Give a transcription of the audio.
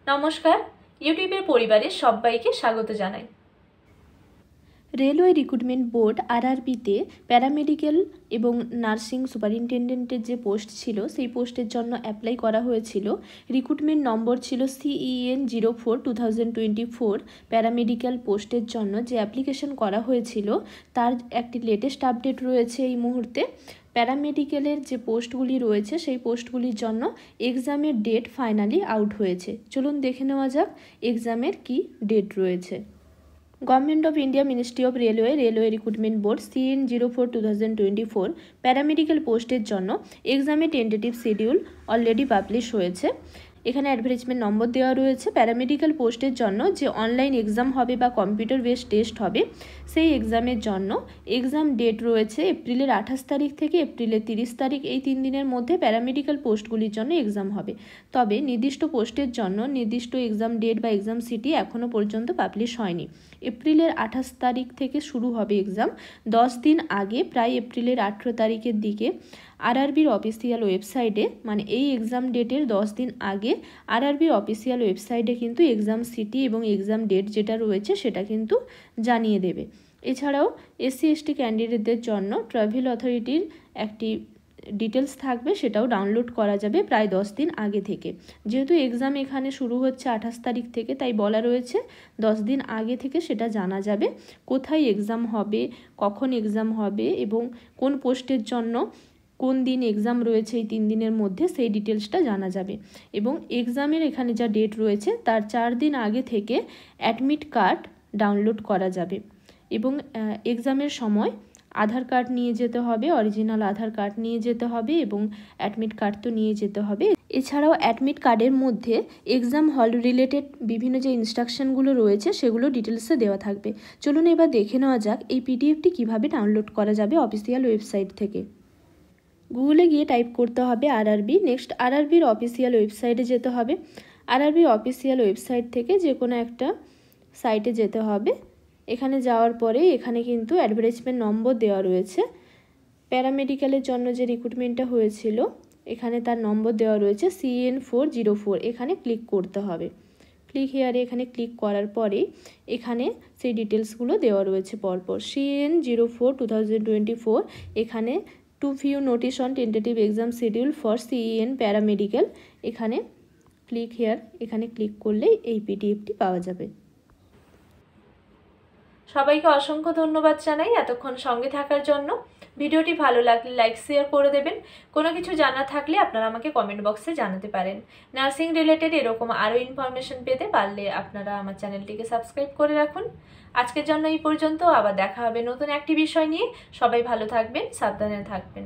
নমস্কার, ইউটিউবের পরিবারে সবাইকে স্বাগত জানাই। রেলওয়ে রিক্রুটমেন্ট বোর্ড আরআরবিতে প্যারামেডিক্যাল এবং নার্সিং সুপারিনটেন্ডেন্টের যে পোস্ট ছিল সেই পোস্টের জন্য অ্যাপ্লাই করা হয়েছিল। রিক্রুটমেন্ট নম্বর ছিল CEN 04/2024। প্যারামেডিক্যাল পোস্টের জন্য যে অ্যাপ্লিকেশন করা হয়েছিল তার একটি লেটেস্ট আপডেট রয়েছে এই মুহূর্তে। প্যারামেডিক্যালের যে পোস্টগুলি রয়েছে সেই পোস্টগুলির জন্য এক্সামের ডেট ফাইনালি আউট হয়েছে। চলুন দেখে নেওয়া যাক এক্সামের কি ডেট রয়েছে। Government of India, ministry of railway recruitment board CN 04/2024 paramedical পোস্টের জন্য এক্সামে টেন্টেটিভ শিডিউল অলরেডি পাবলিশ হয়েছে। এখানে অ্যাডভার্টাইজমেন্ট নম্বর দেওয়া রয়েছে। প্যারামেডিক্যাল পোস্টের জন্য যে অনলাইন এক্সাম হবে বা কম্পিউটার বেসড টেস্ট হবে সেই এক্সামের জন্য এক্সাম ডেট রয়েছে এপ্রিলের 28 তারিখ থেকে এপ্রিলের 30 তারিখ। এই 3 দিনের মধ্যে প্যারামেডিক্যাল পোস্টগুলির জন্য এক্সাম হবে। তবে নির্দিষ্ট পোস্টের জন্য নির্দিষ্ট এক্সাম ডেট বা এক্সাম সিটি এখনও পর্যন্ত পাবলিশ হয়নি। এপ্রিলের 28 তারিখ থেকে শুরু হবে এক্সাম। 10 দিন আগে প্রায় এপ্রিলের 18 তারিখের দিকে আরআরবির অফিসিয়াল ওয়েবসাইটে, মানে এই এক্সাম ডেটের 10 দিন আগে আরআরবির অফিসিয়াল ওয়েবসাইটে কিন্তু এক্সাম সিটি এবং এক্সাম ডেট যেটা রয়েছে সেটা কিন্তু জানিয়ে দেবে। এছাড়াও SC/ST ক্যান্ডিডেটদের জন্য ট্রাভেল অথরিটির একটি ডিটেলস থাকবে, সেটাও ডাউনলোড করা যাবে প্রায় 10 দিন আগে থেকে। যেহেতু এক্সাম এখানে শুরু হচ্ছে 28 তারিখ থেকে, তাই বলা রয়েছে 10 দিন আগে থেকে সেটা জানা যাবে কোথায় এক্সাম হবে, কখন এক্সাম হবে এবং কোন পোস্টের জন্য কোন দিন এক্সাম রয়েছে এই 3 দিনের মধ্যে সেই ডিটেলসটা জানা যাবে। এবং এক্সামের এখানে যা ডেট রয়েছে তার 4 দিন আগে থেকে অ্যাডমিট কার্ড ডাউনলোড করা যাবে। এবং এক্সামের সময় আধার কার্ড নিয়ে যেতে হবে, অরিজিনাল আধার কার্ড নিয়ে যেতে হবে এবং অ্যাডমিট কার্ড তো নিয়ে যেতে হবে। এছাড়াও অ্যাডমিট কার্ডের মধ্যে এক্সাম হল রিলেটেড বিভিন্ন যে ইনস্ট্রাকশনগুলো রয়েছে সেগুলো ডিটেলসে দেওয়া থাকবে। চলুন এবার দেখে নেওয়া যাক এই PDFটি কীভাবে ডাউনলোড করা যাবে অফিসিয়াল ওয়েবসাইট থেকে। গুগলে গিয়ে টাইপ করতে হবে আরআরবি, নেক্সট আরআরবির অফিসিয়াল ওয়েবসাইটে যেতে হবে। আরআরবির অফিসিয়াল ওয়েবসাইট থেকে যে কোনো একটা সাইটে যেতে হবে। এখানে যাওয়ার পরে এখানে কিন্তু অ্যাডভার্টাইজমেন্ট নম্বর দেওয়া রয়েছে। প্যারামেডিক্যালের জন্য যে রিক্রুটমেন্টটা হয়েছিল এখানে তার নম্বর দেওয়া রয়েছে CN 404। এখানে ক্লিক করতে হবে। ক্লিক হেয়ারে এখানে ক্লিক করার পরে এখানে সেই ডিটেলসগুলো দেওয়া রয়েছে পরপর। CN 04/2024 এখানে two view notice on tentative exam schedule for CEN paramedical, এখানে ক্লিক হেয়ার, এখানে ক্লিক করলেই এই PDFটি পাওয়া যাবে। সবাইকে অসংখ্য ধন্যবাদ জানাই এতক্ষণ সঙ্গে থাকার জন্য। ভিডিওটি ভালো লাগলে লাইক শেয়ার করে দেবেন। কোনো কিছু জানা থাকলে আপনারা আমাকে কমেন্ট বক্সে জানাতে পারেন। নার্সিং রিলেটেড এরকম আরও ইনফরমেশন পেতে পারলে আপনারা আমার চ্যানেলটিকে সাবস্ক্রাইব করে রাখুন। আজকের জন্য এই পর্যন্ত, আবার দেখা হবে নতুন একটি বিষয় নিয়ে। সবাই ভালো থাকবেন, সাবধানে থাকবেন।